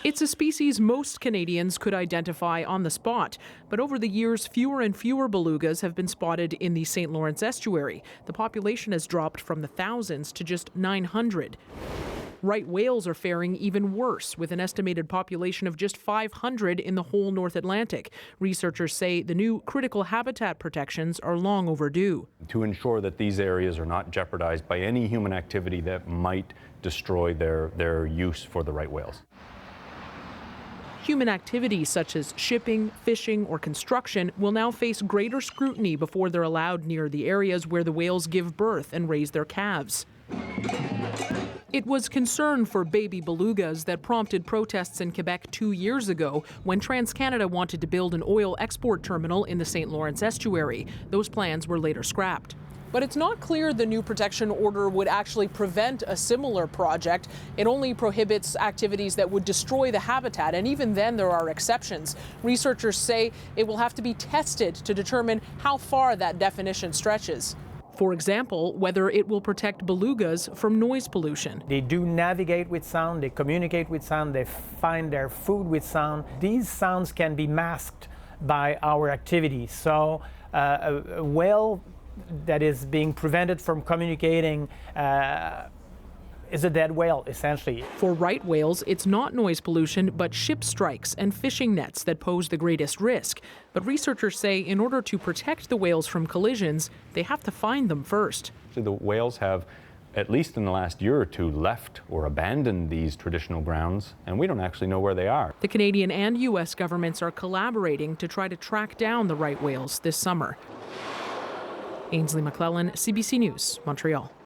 It's a species most Canadians could identify on the spot, but over the years, fewer and fewer belugas have been spotted in the St. Lawrence estuary. The population has dropped from the thousands to just 900. Right whales are faring even worse, with an estimated population of just 500 in the whole North Atlantic. Researchers say the new critical habitat protections are long overdue. To ensure that these areas are not jeopardized by any human activity that might destroy their use for the right whales. Human activities such as shipping, fishing, or construction will now face greater scrutiny before they're allowed near the areas where the whales give birth and raise their calves. It was concern for baby belugas that prompted protests in Quebec 2 years ago when TransCanada wanted to build an oil export terminal in the St. Lawrence estuary. Those plans were later scrapped. But it's not clear the new protection order would actually prevent a similar project. It only prohibits activities that would destroy the habitat, and even then there are exceptions. Researchers say it will have to be tested to determine how far that definition stretches. For example, whether it will protect belugas from noise pollution. They do navigate with sound, they communicate with sound, they find their food with sound. These sounds can be masked by our activities. So a whale that is being prevented from communicating is a dead whale, essentially. For right whales, it's not noise pollution, but ship strikes and fishing nets that pose the greatest risk. But researchers say in order to protect the whales from collisions, they have to find them first. So the whales have, at least in the last year or two, left or abandoned these traditional grounds, and we don't actually know where they are. The Canadian and U.S. governments are collaborating to try to track down the right whales this summer. Ainsley McClellan, CBC News, Montreal.